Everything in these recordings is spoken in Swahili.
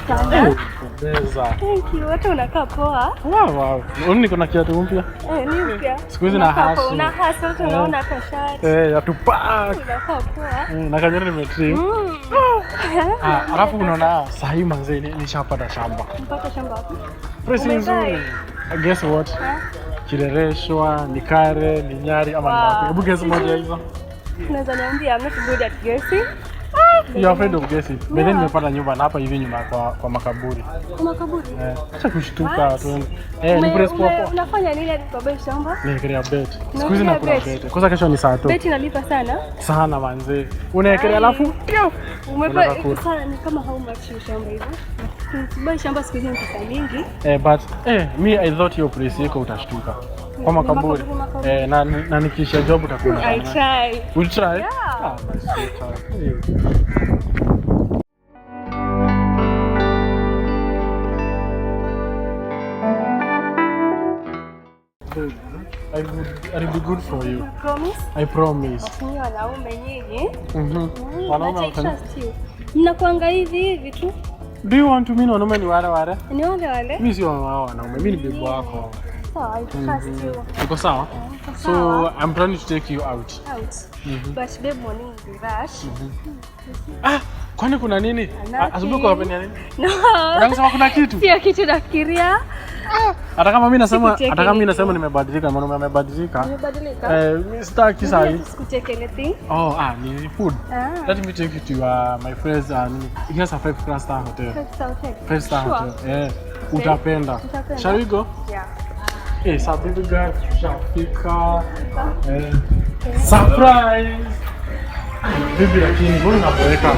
Sana. Thank you. Hata unakaa poa. Wow. Niko na kiatu mpya. Ni mpya. Siku hizi na hustle. Una hustle tunaona hata shati. Ya tupack. Unakaa poa. Na kanyoni nimetrim. Alafu unaona sahi manze nishapata shamba. Mpata shamba wapi? Presi nzuri. Guess what? Kirereshwa, Nikare, Ninyari ama wapi? Hebu guess moja hizo. Unaweza niambia I'm not good at guessing. You are afraid of guessing. But then nimepata nyumba na hapa hivi nyuma kwa makaburi. Kwa makaburi? Acha kushtuka tu. Ni press popo. Unafanya nini kwa bei shamba? Naekelea bet. Siku hizi nakula bet. Kwanza kesho ni saa 2. Bet inalipa sana? Sana manze. Unaekelea alafu umepa sana ni kama how much shamba hivyo? Bei shamba siku hizi ni pesa mingi. But me I thought your price yako utashtuka. Kwa makaburi. Na nikisha job utakuwa. I try. Will try? Yeah. I'll be good for you. You promise? I promise. Ni wanaume nyinyi. Wanaume mnakuanga hivi tu. Do you want to mean wanaume ni wale? Ni wale? Mimi si wanaume, mimi ni bibi wako. So I trust you. Uko sawa? So I'm trying to take you out. But babe morning will rush. Kwani kuna nini? Asubuhi kwa nini? No. Unasema kuna kitu? Sio kitu nafikiria. Hata kama mimi nasema nimebadilika, maana umebadilika. Nimebadilika? Mimi sitaki saa hii. Sikuteke anything. Ni food. Let me take you to my friends here's a 5-star hotel. 5-star hotel. Utapenda. Shall we go? Yeah. Sa baby girl, shafika. Surprise. Bibi lakini mbona unaboeka?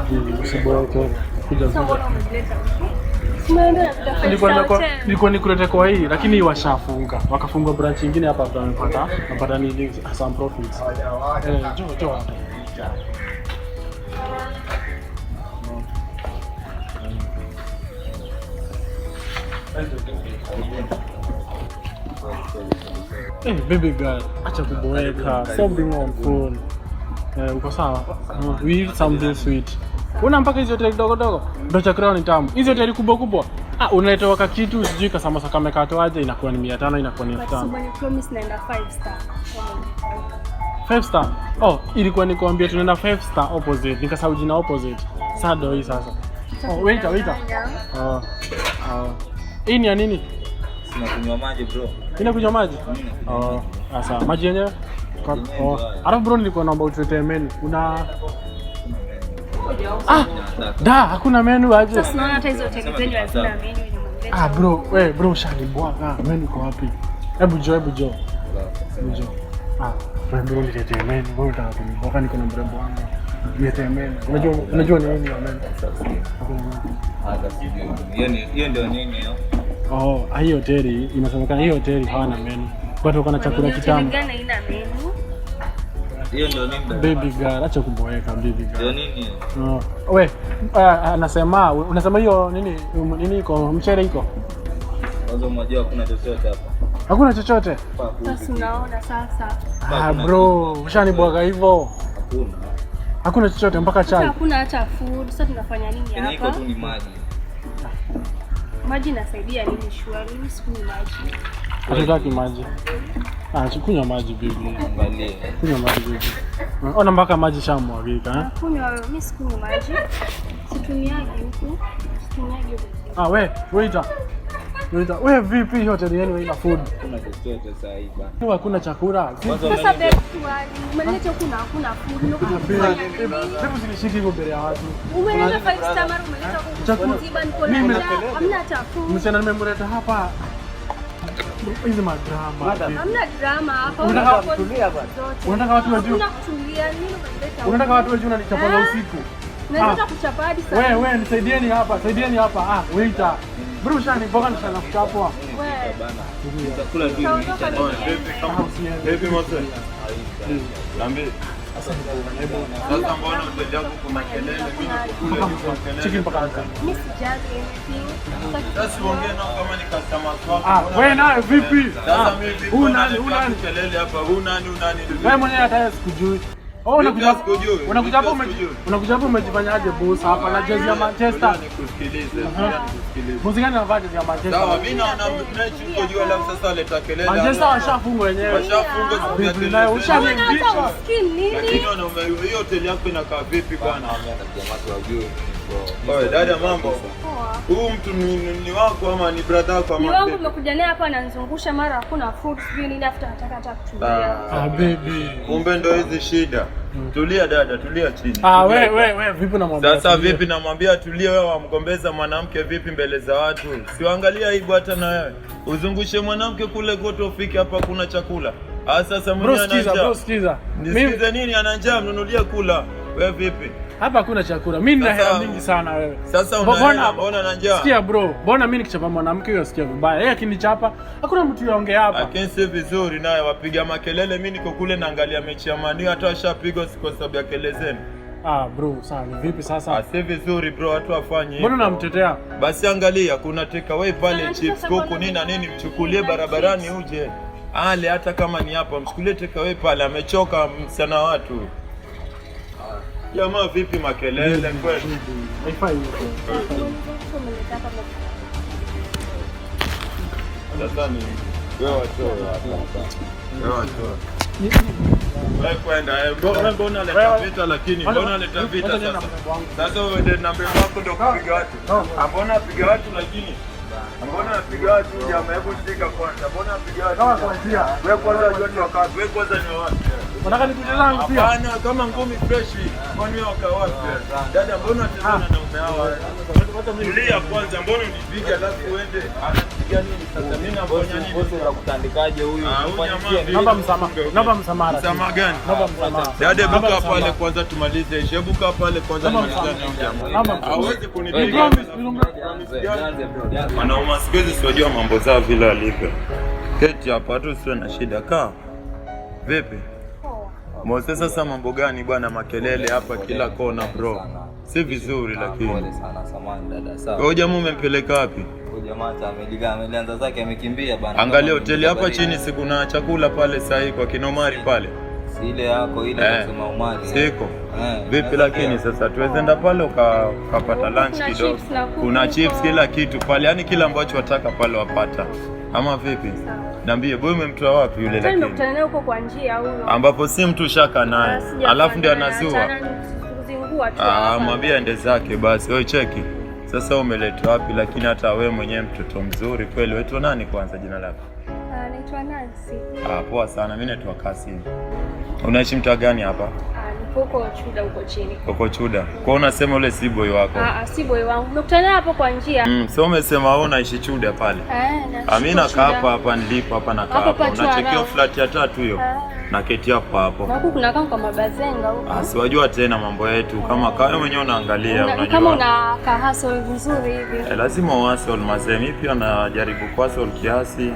Bibi usiboeke. Kuja nilikuwa nikulete kwa hii lakini washafunga. Wakafunga branch nyingine hapa napata nini some profits. Jo. Baby girl, acha kuboeka. Stop being on phone. Uko sawa? We eat something sweet. Una mpaka hizo hoteli dogo ndio chakula ni tamu. Hizo hoteli kubwa unaletewa ka kitu sijui ka samosa kamekatwa aje inakuwa ni 500 inakuwa ni 5000. But you promise naenda 5-star. 5-star? Ilikuwa nikwambia tunaenda 5-star opposite. Nikasahau jina opposite. Sado hii sasa. Waiter. Hii ni ya nini? Sinakunywa maji bro. Inakunywa maji? Sasa maji yenyewe? Alafu bro nilikuwa naomba utuletee menu. Hakuna menu aje. Sasa unaona hata hizo hoteli zenyu hazina menu. Bro shalibwaga. Menu iko wapi? Hebu jo. Bro niletee menu. Wewe unataka kunibwaga niko na mrembo wangu. Niletee menu. Unajua ni nini ya menu? Hiyo ndio nini hiyo? Hii hoteli inasemekana hii hoteli hawana menu. Watu wako na chakula kitamu. Gani ina menu? Hiyo ndio nini? Baby girl, acha kuboeka baby girl. Ndio nini? Unasema hiyo nini iko mchele iko? Kwanza unajua hakuna chochote hapa. Hakuna chochote? Sasa unaona sasa. Bro, ushanibwaga hivyo. Hakuna chochote mpaka chai. Hakuna hata food. Sasa tunafanya nini hapa? Iko tu ni maji. Maji nasaidia nini shwari? Mimi sikunywi maji. Hatutaki maji. Kunywa maji bibi. Angalia. Kunywa maji bibi. Ona mpaka maji shamwagika. Kunywa wewe, mimi sikunywi maji. Situmiagi huku. Waiter. Wewe vipi hoteli yenu ina food? Kuna chochote sasa hivi bana. Hakuna chakula. Sasa babe, umeleta kuna food. Hebu sinishiki hivyo mbele ya watu. Umeleta 5-star mara umeleta huko mziba niko na hamna hata food. Msichana nimemleta hapa. Hizi madrama. Hamna drama hapa. Unataka watu wajue? Unakutulia nini unaleta? Unataka watu wajue unanichapanga usiku? Naweza kuchapa hadi saa. Wewe nisaidieni hapa. Waiter. Bro shani boga nishana kuchapwa. Wewe bana. Chakula tu ni baby moto. Lambe. Sasa mbona unajua kuna kelele mimi chicken mpaka hapa. Mimi sijali anything. Sasa ongea nao kama ni customer wako. Wewe naye vipi? Sasa mimi kelele hapa. Nani? Wewe mwenyewe hata sikujui. Oh, unakuja hapo umejifanyaje boss hapa na jezi ya Manchester? Nikusikilize. Boss gani anavaa jezi ya Manchester? Sawa, mimi naona mechi uko juu alafu sasa leta kelele. Manchester washafungwa wenyewe. Washafungwa siku ya Bibi naye ushambicha. Lakini hiyo hoteli yako inakaa vipi bwana? Oye, dada mambo. Huu mtu ni wako ama ni brother wako ama? Ni wangu, umekuja naye hapa ananizungusha mara hakuna food sijui nini after nataka hata kutulia. Baby. Kumbe ndo hizi shida. Tulia dada, tulia chini. Wewe vipi namwambia? Sasa vipi namwambia tulie, wewe wamgombeza mwanamke vipi mbele za watu? Siangalia aibu hata na wewe. Uzungushe mwanamke kule kote ufike hapa kuna chakula. Sasa mwenyewe ana njaa. Bro, sikiza. Nisikize nini ana njaa mnunulie kula. Wewe vipi? Hapa hakuna chakula. Mimi nina hela mingi sana wewe. Sasa unaona na njaa. Sikia bro, mbona mimi nikichapa mwanamke huyo sikia vibaya. Yeye akinichapa, hakuna mtu yaongea hapa. Lakini si vizuri naye wapiga makelele, mimi niko kule naangalia mechi ya Man U hata washapigwa kwa sababu ya kelele zenu. Bro, sawa vipi sasa? Si vizuri bro, watu wafanye. Mbona unamtetea? Basi angalia kuna take away pale chips kuku nini na nini, mchukulie barabarani uje. Ale hata kama ni hapa mchukulie take away pale, amechoka msana watu. Jamaa vipi makelele kweli? Haifai hiyo. Sasa ni wewe watoa hapa. Wewe kwenda mbona leta vita lakini mbona leta vita sasa? Sasa wewe ndio namba yako ndio kupiga watu. Mbona piga watu lakini mbona napiga watu jamaa, hebu shika kwanza. Mbona napiga watu? Wewe kwanza unajua wakati. Wewe kwanza ni wapi? Unataka nikuje zangu pia? Hapana, kama ngumi fresh. Kwani wewe wakawapi? Dada mbona unatazama na mume wao? Tulia kwanza, mbona unipiga alafu uende? Anapiga nini sasa? Mimi nafanya nini? Bosi unakutandikaje huyu? Naomba msamaha. Msamaha gani? Naomba msamaha. Dada buka pale kwanza tumalize. Shebuka pale kwanza tumalize jamaa. Hawezi kunipiga. Wanaume siwezi sijua mambo zao vile alivyo. Keti hapa watu sio na shida kaa. Vipi? Mose sasa mambo gani bwana, makelele hapa kila kona bro. Si vizuri lakini. Pole sana samani dada sawa. Wewe jamaa umempeleka wapi? Huyo jamaa ameanza zake amekimbia bana. Angalia hoteli hapa chini si kuna chakula pale sahi kwa Kinomari pale. Si ile yako ile kusema umali. Siko. Vipi lakini sasa tuwezenda pale ukapata lunch kidogo. Kuna chips kila kitu pale, yani kila ambacho wataka pale wapata. Ama vipi? Niambie boy umemtoa wapi yule lakini? Nimekutana naye huko kwa njia huyo. Ambapo si mtu shaka naye. Alafu ndio anazua. Mwambie ende zake basi. Wewe cheki. Sasa umeletwa wapi lakini hata wewe mwenyewe mtoto mzuri kweli. Wewe nani kwanza jina lako? Naitwa Nancy. Poa sana. Mimi naitwa Kasim. Unaishi mtaa gani hapa? Huko Chuda huko chini. Huko Chuda. Kwa unasema ule si boy wako? Si boy wangu. Nimekutana hapo kwa njia. So umesema wewe unaishi Chuda pale? Mimi nakaa hapa nilipo hapa nakaa hapa. Unachekea flat ya 3 hiyo. Na keti hapo. Na huko kuna kama mabazenga huko. Siwajua tena mambo yetu. Kama wewe mwenyewe unaangalia unajua. Kama una hustle vizuri hivi. Lazima hustle mazee. Mimi pia najaribu hustle kiasi.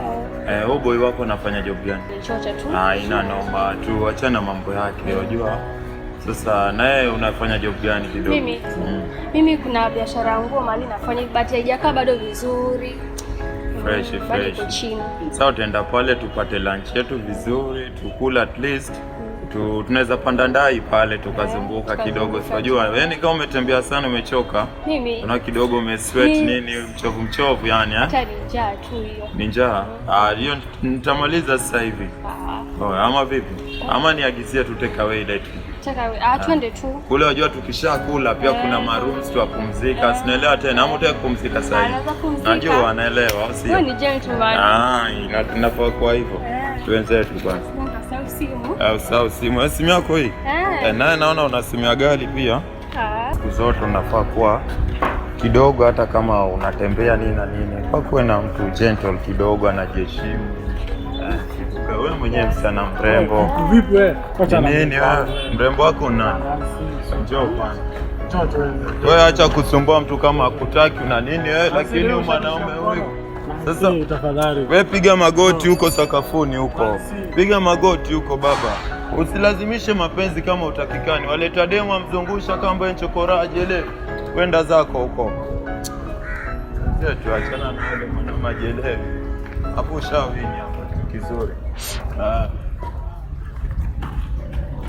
Wewe boy wako anafanya job gani? Chocha tu. Ina noma tu, achana mambo yake unajua. Sasa naye unafanya job gani kidogo? Mimi kuna biashara nguo mali nafanya but haijakaa bado vizuri. Fresh. Sasa utaenda pale tupate lunch yetu vizuri, tukula at least. Tunaweza panda ndai pale tukazunguka kidogo. Unajua yani kama umetembea sana umechoka. Una kidogo umesweat nini mchovu yani Hata njaa tu hiyo. Ni njaa. Hiyo nitamaliza sasa hivi. Ama vipi? Ama niagizie tu take away ile tu. Twende tu. Kule wajua tukishakula pia kuna marooms tuapumzika. Sinaelewa tena ama utaki kupumzika sasa hivi. Najua anaelewa au sio? Wewe ni gentleman. Inafaa kwa hivyo. Tuenze tu kwanza. Sawa simu. Simu yako hii? Naye naona una simu ya gari pia. Siku zote unafaa kuwa kidogo hata kama unatembea nini na nini. Kwa kuwe na mtu gentle kidogo anajiheshimu. Wewe mwenyewe msichana mrembo. Vipi wewe? Nini wewe? Mrembo wako nani? Njoo kwanza. Wewe acha kusumbua mtu kama hakutaki una nini wewe, lakini mwanaume huyu. Sasa tafadhali. Wewe piga magoti huko sakafuni huko. Piga magoti huko baba. Usilazimishe mapenzi kama utakikani. Waleta demo mzungusha kama yeye chokoraje ile. Kwenda zako huko. Sasa tuachana na wale mwana majelevi. Hapo shawini hapa kizuri.